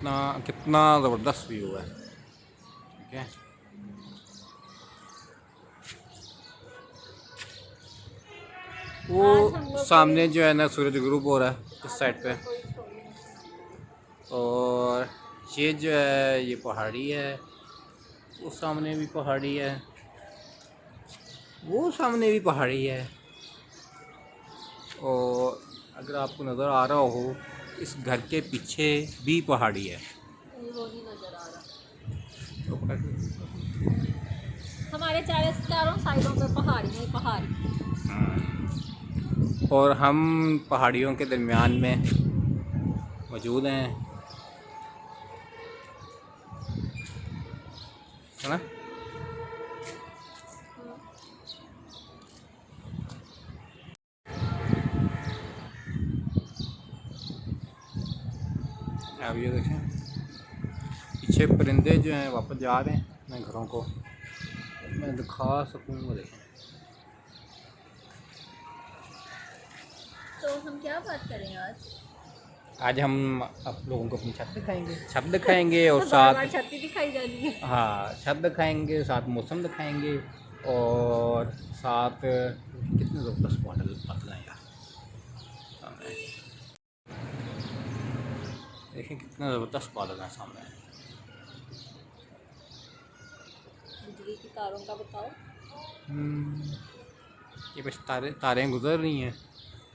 कितना ज़बरदस्त व्यू है। ठीक है, वो सामने जो है ना सूरज ग्रुप हो रहा है इस साइड पे, और ये जो है ये पहाड़ी है, वो सामने भी पहाड़ी है, वो सामने भी पहाड़ी है, और अगर आपको नज़र आ रहा हो इस घर के पीछे भी पहाड़ी है। वो नहीं नजर आ रहा। तो हमारे चारों साइडों पे पहाड़ी ही पहाड़ी। और हम पहाड़ियों के दरमियान में मौजूद हैं, है ना। अब ये देखें पीछे परिंदे जो हैं वापस जा रहे हैं अपने घरों को, मैं दिखा सकूँगा। देखें तो हम क्या बात करें आज? आज हम आप लोगों को अपनी छत दिखाएंगे, छत दिखाएंगे और बार साथ बार छत ही दिखाई जानी है। हाँ छत दिखाएंगे, साथ मौसम दिखाएंगे, और साथ कितने ज़बरदस्त बादल हैं यार सामने। देखें कितना ज़बरदस्त बादल है सामने। बिजली की तारों का बताओ। ये बस तारें गुजर रही हैं,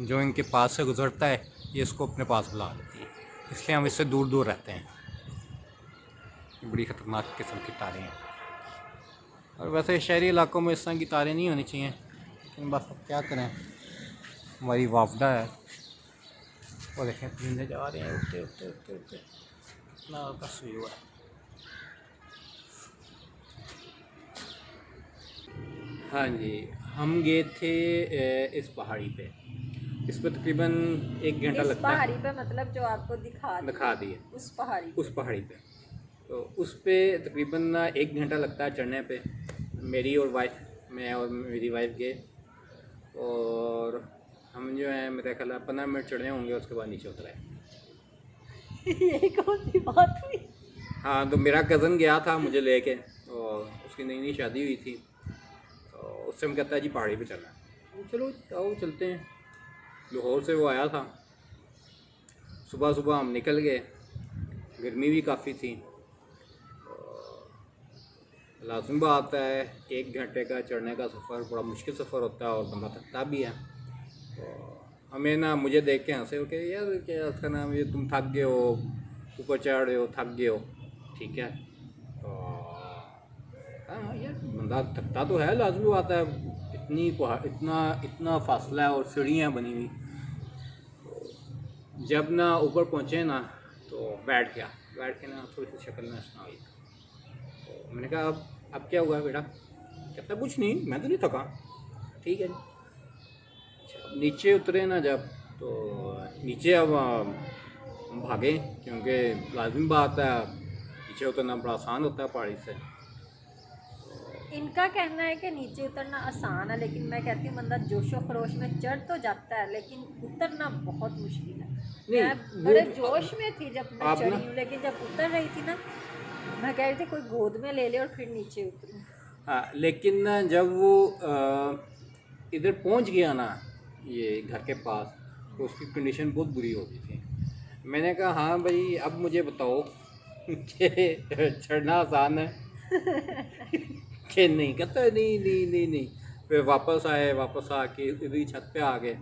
जो इनके पास से गुजरता है ये इसको अपने पास बुला लेती है, इसलिए हम इससे दूर दूर रहते हैं। ये बड़ी ख़तरनाक किस्म की तारें हैं, और वैसे शहरी इलाकों में इस तरह की तारें नहीं होनी चाहिए, लेकिन बस अब क्या करें, हमारी वापदा है। वो देखें परिंदे जा रहे हैं उड़ते उड़ते उड़ते उड़ते, कितना बस व्यू है। हाँ जी, हम गए थे इस पहाड़ी पे, इस पर तकरीबन 1 घंटा इस लगता है। पहाड़ी पे मतलब जो आपको दिखा दिए उस पहाड़ी उस पहाड़ी पे, तो उस पे तकरीबन 1 घंटा लगता है चढ़ने पे। मेरी और वाइफ, मैं और मेरी वाइफ गए, और हम जो है मेरा ख्याल है 15 मिनट चढ़े होंगे, उसके बाद नीचे उतरे। ये कौन सी बात हुई? हाँ, तो मेरा कज़न गया था मुझे लेके, और उसकी नई नई शादी हुई थी, तो उससे हम कहता है जी पहाड़ी पे चलना है, तो चलो आओ चलते हैं। लाहौर से वो आया था, सुबह सुबह हम निकल गए, गर्मी भी काफ़ी थी। लाज़मी बात है 1 घंटे का चढ़ने का सफ़र बड़ा मुश्किल सफ़र होता है, और बंदा थकता भी है। तो हमें ना, मुझे देख के हंसे हो कि यार क्या इसका नाम, ये तुम थक गए हो, ऊपर चढ़ रहे हो, थक गए हो, ठीक है। तो हाँ यार बंदा थकता तो है, लाज़मी बात है, इतनी पहाड़, इतना इतना फासला है और सीढ़ियाँ बनी हुई। जब ना ऊपर पहुँचे ना, तो बैठ के ना थोड़ी सी शक्ल में हंसना हुई। तो मैंने कहा अब क्या हुआ बेटा? कहता कुछ नहीं, मैं तो नहीं थका। ठीक है जी। अच्छा, अब नीचे उतरे ना जब, तो नीचे अब हम भागे, क्योंकि लाज़मी बात है नीचे उतरना बड़ा आसान होता है पहाड़ी से। इनका कहना है कि नीचे उतरना आसान है, लेकिन मैं कहती हूँ बंदा जोशो खरोश में चढ़ तो जाता है, लेकिन उतरना बहुत मुश्किल है। मैं नहीं वो बड़े जोश में थी जब मैं आप ना, चढ़ी हूँ, लेकिन जब उतर रही थी ना, मैं कह रही थी कोई गोद में ले ले और फिर नीचे उतरूँ। हाँ लेकिन ना जब वो इधर पहुंच गया ना ये घर के पास, तो उसकी कंडीशन बहुत बुरी हो गई थी। मैंने कहा हाँ भाई अब मुझे बताओ कि चढ़ना आसान है कि नहीं? कहता है नहीं नहीं नहीं नहीं। फिर वापस आए, वापस आके इधर छत पे आ गए,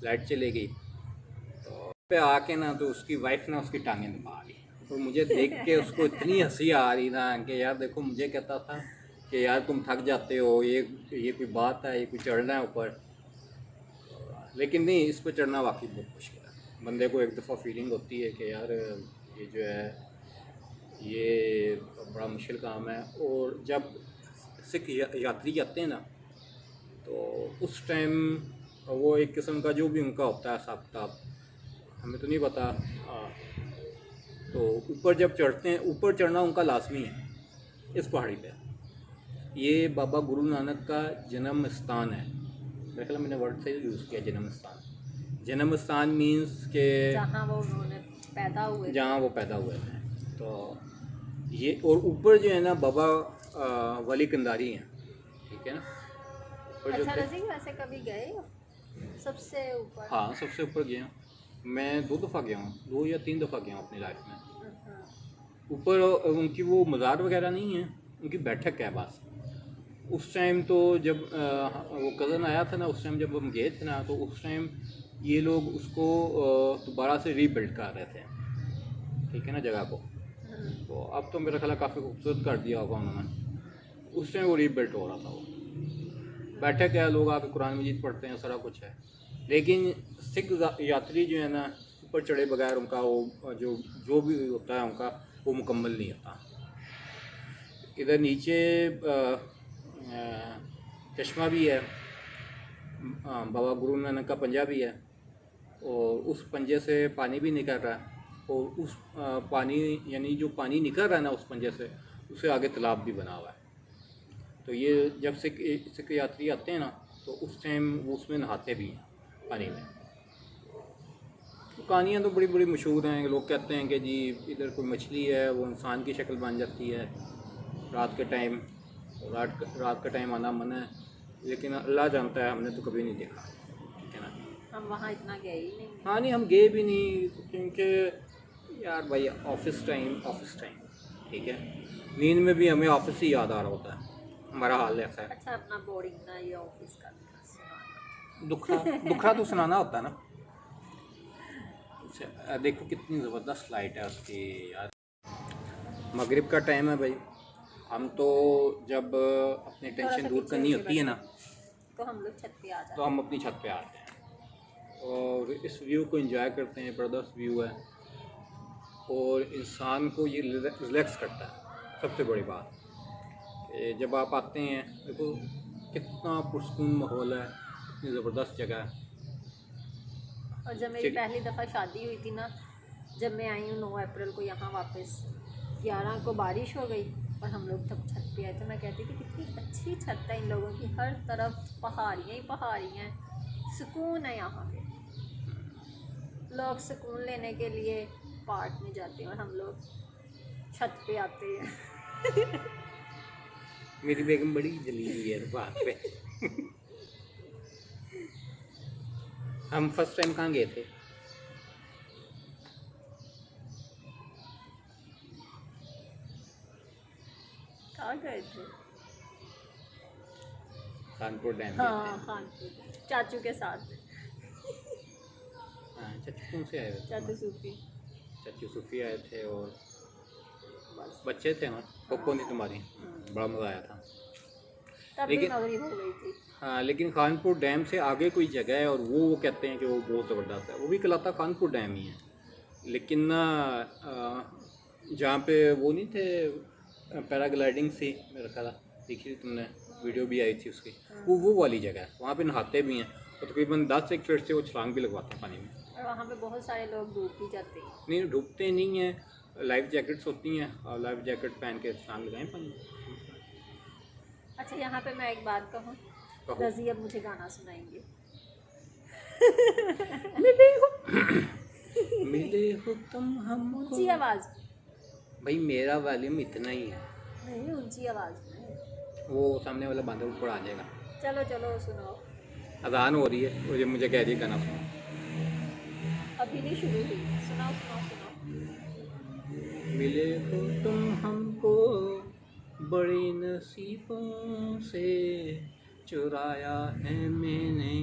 लाइट चली गई, तो पे आके ना तो उसकी वाइफ ना उसकी टांगें दबा ली, तो मुझे देख के उसको इतनी हंसी आ रही ना कि यार देखो मुझे कहता था कि यार तुम थक जाते हो, ये कोई बात है, ये कोई चढ़ना है ऊपर। लेकिन नहीं, इस पर चढ़ना वाकई बहुत मुश्किल है। बंदे को एक दफ़ा फीलिंग होती है कि यार ये जो है ये बड़ा मुश्किल काम है। और जब सिख यात्री जाते हैं ना, तो उस टाइम वो एक किस्म का जो भी उनका होता है हिसाब किताब, हमें तो नहीं पता। तो ऊपर जब चढ़ते हैं, ऊपर चढ़ना उनका लाजमी है इस पहाड़ी पे। ये बाबा गुरु नानक का जन्म स्थान है, मेरे ख्याल मैंने वर्ड से यूज़ किया जन्म स्थान। जन्म स्थान मीन्स के जहाँ वो उन्होंने पैदा हुए थे। जहाँ वो पैदा हुए थे। तो ये और ऊपर जो है ना बाबा वली कंधारी हैं, ठीक है ना। ऊपर जो अच्छा थे, रज़ी, वैसे कभी गए हो सबसे ऊपर? हाँ सबसे ऊपर गया हूँ मैं, 2 दफ़ा गया हूँ, 2 या 3 दफ़ा गया हूँ अपनी लाइफ में। ऊपर उनकी वो मज़ार वगैरह नहीं है, उनकी बैठक है बस। उस टाइम तो जब वो कज़न आया था ना, उस टाइम जब हम गए थे ना, तो उस टाइम ये लोग उसको दोबारा से रीबिल्ड कर रहे थे, ठीक है ना, जगह को। तो अब तो मेरा ख्याल है काफ़ी खूबसूरत कर दिया होगा उन्होंने। उस टाइम वो रीबिल्ट हो रहा था वो। बैठक है, लोग आके कुरान मजीद पढ़ते हैं, सारा कुछ है। लेकिन सिख यात्री जो है ना, ऊपर चढ़े बगैर उनका वो जो जो भी होता है उनका, वो मुकम्मल नहीं होता। इधर नीचे चश्मा भी है, बाबा गुरु नानक का पंजा भी है, और उस पंजे से पानी भी निकल रहा है। और उस पानी यानी जो पानी निकल रहा है ना उस पंजे से, उससे आगे तालाब भी बना हुआ है। तो ये जब सिख यात्री आते हैं ना, तो उस टाइम वो उसमें नहाते भी हैं पानी में। तो कहानियाँ तो बड़ी बड़ी मशहूर हैं। लोग कहते हैं कि जी इधर कोई मछली है, वो इंसान की शक्ल बन जाती है रात के टाइम। रात का टाइम आना मना है, लेकिन अल्लाह जानता है, हमने तो कभी नहीं देखा, ठीक है ना। हम वहाँ इतना गए ही नहीं। हाँ नहीं, हम गए भी नहीं, क्योंकि यार भाई ऑफिस टाइम, ठीक है। नींद में भी हमें ऑफिस ही याद आ रहा होता है, हमारा हाल ऐसा है। अच्छा, अपना बोर्डिंग ना ये ऑफिस का सुनाना। दुखड़ा तो सुनाना होता है ना। अच्छा, देखो कितनी ज़बरदस्त लाइट है उसकी यार। मगरिब का टाइम है भाई। हम तो जब अपनी थोड़ा टेंशन सा दूर पीछे करनी होके होती है ना, तो हम लोग छत पे आ तो जाते हम अपनी छत पे आते हैं और इस व्यू को एंजॉय करते हैं। ज़बरदस्त व्यू है और इंसान को ये रिलैक्स करता है। सबसे बड़ी बात कि जब आप आते हैं, देखो कितना पुरसकून माहौल है, इतनी ज़बरदस्त जगह है। और जब मेरी पहली दफ़ा शादी हुई थी ना, जब मैं आई हूँ 9 अप्रैल को यहाँ वापस, 11 को बारिश हो गई और हम लोग तब छत पे आए थे। मैं कहती थी कितनी अच्छी छत है इन लोगों की, हर तरफ पहाड़ियाँ ही पहाड़ियाँ हैं, सुकून है यहाँ पे। लोग सुकून लेने के लिए पार्क में जाते हैं और हम लोग छत पे आते हैं। मेरी बेगम बड़ी जली हुई है इस बात पे। हम फर्स्ट टाइम कहाँ गए थे? कहाँ गए थे? कानपुर डैम गए हाँ, थे। कानपुर चाचू के साथ। हाँ, चाचू कौन से आए हुए थे? चाचू सूफी। चाचू सूफी आए थे और बच्चे थे ना, पप्पो नहीं तुम्हारी, बड़ा मज़ा आया था। तब भी लेकिन मगरिब हो गई थी। हाँ, लेकिन खानपुर डैम से आगे कोई जगह है और वो कहते हैं कि वो बहुत ज़बरदस्त है। वो भी कहलाता खानपुर डैम ही है, लेकिन ना जहाँ पे वो नहीं थे पैराग्लाइडिंग सी, मेरा ख्याल देखी थी तुमने, वीडियो भी आई थी उसकी। वो वाली जगह है, वहाँ पे नहाते भी हैं और तकरीबन 10 एक फीट से वो छलांग भी लगवाते हैं पानी में। और वहाँ पे बहुत सारे लोग डूब भी जाते हैं। नहीं, डूबते नहीं हैं, लाइफ जैकेट्स होती हैं और लाइफ जैकेट पहन के छलांग लगाएं पानी में। अच्छा, यहाँ पे मैं एक बात कहूँ, कहो। रज़ी अब मुझे गाना सुनाएंगे। मिले हो तुम हमको। ऊंची आवाज़ भाई मेरा वॉल्यूम इतना ही है, नहीं, ऊंची आवाज़ में। वो सामने वाला बंदा ऊपर आ जाएगा। चलो चलो सुनाओ। अजान हो रही है और ये मुझे कह रही है गाना सुनो। अभी नहीं शुरू हुई, सुनाओ सुनाओ सुनाओ। मिले हो तुम हमको बड़ी नसीबों से, चुराया है मैंने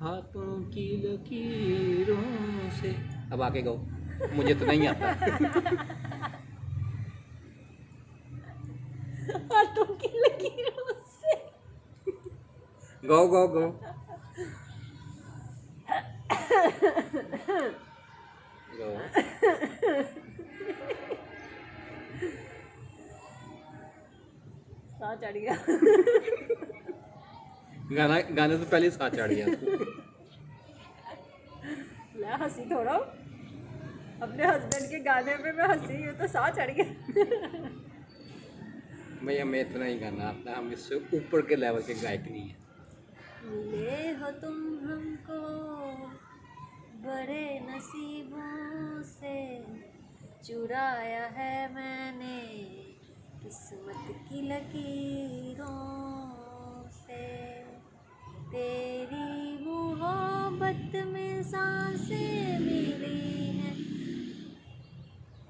हाथों की लकीरों से। अब आके गाओ, मुझे तो नहीं आता। हाथों की लकीरों से। गाओ गाओ गाओ गाओ। साह चढ़ गया। गाने से पहले साथ चढ़ गया। मैं हंसी थोड़ा हूँ। अपने हस्बैंड के गाने पे मैं हंसी हूँ तो साह चढ़ गया। भाई हमें इतना ही गाना आता है, हम इससे ऊपर के लेवल के गायक नहीं है। मिले हो तुम हमको बड़े नसीबों से, चुराया है मैंने किस्मत की लकीरों से, तेरी मोहब्बत में सांसें मिली हैं।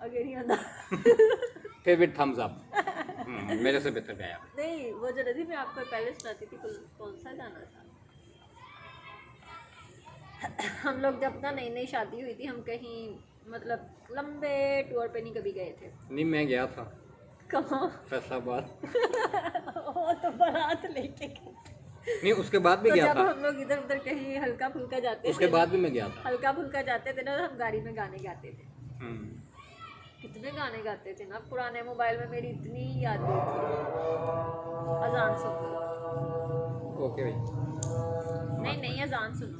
अगर नहीं आता फेवरेट थम्स अप। मेरे से बेहतर गाया। नहीं, वो जो रजी मैं आपको पहले सुनाती थी, कौन सा गाना था? हम लोग जब ना नई नई शादी हुई थी, हम कहीं मतलब लंबे टूर पे नहीं कभी गए थे। नहीं, मैं गया था कहाँ? फैसलाबाद। वो तो बारात लेके गए। नहीं, उसके बाद भी तो गया जब था। हम लोग इधर उधर कहीं हल्का फुल्का जाते उसके थे, बाद भी मैं गया था। हल्का फुल्का जाते थे ना, तो हम गाड़ी में गाने गाते थे। हम्म। कितने गाने गाते थे ना, पुराने मोबाइल में मेरी इतनी यादें थी। अजान सुन लो। ओके भाई। नहीं नहीं, अजान सुनो।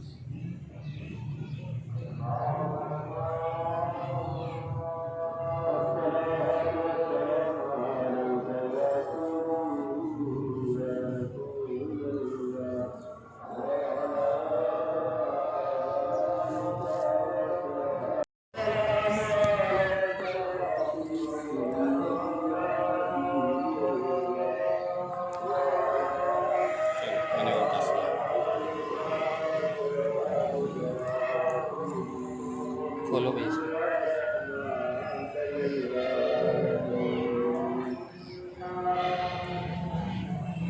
मैंने वो पास किया। फॉलो भाई इसको।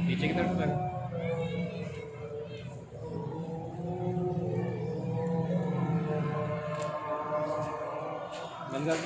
नीचे की तरफ लगा। बंद कर दो।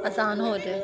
अजान हो जाए।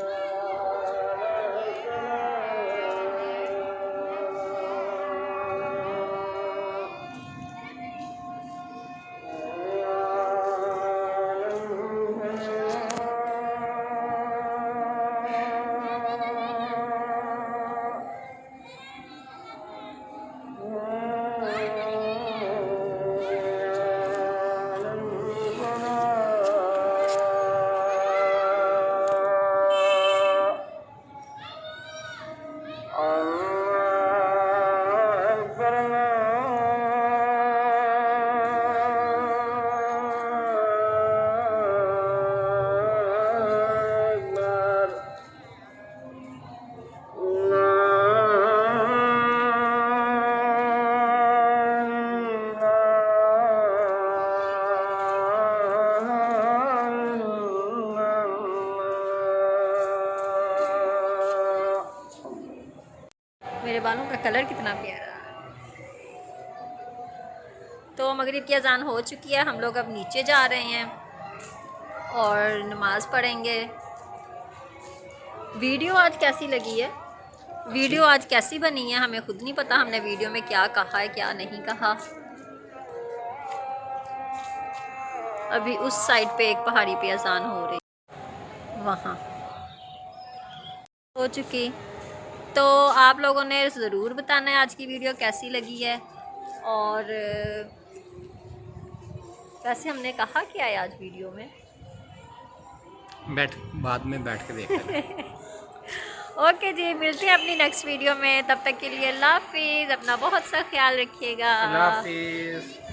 मेरे बालों का कलर कितना प्यारा। तो मगरिब की अजान हो चुकी है, हम लोग अब नीचे जा रहे हैं और नमाज़ पढ़ेंगे। वीडियो आज कैसी लगी है, वीडियो आज कैसी बनी है, हमें खुद नहीं पता हमने वीडियो में क्या कहा है क्या नहीं कहा। अभी उस साइड पे एक पहाड़ी पे अजान हो रही, वहाँ हो चुकी। तो आप लोगों ने ज़रूर बताना है आज की वीडियो कैसी लगी है। और वैसे हमने कहा क्या है आज वीडियो में, बाद में बैठ के देखते ओके जी, मिलते हैं अपनी नेक्स्ट वीडियो में। तब तक के लिए अल्लाह हाफिज़, अपना बहुत सा ख्याल रखिएगा। अल्लाह हाफिज़।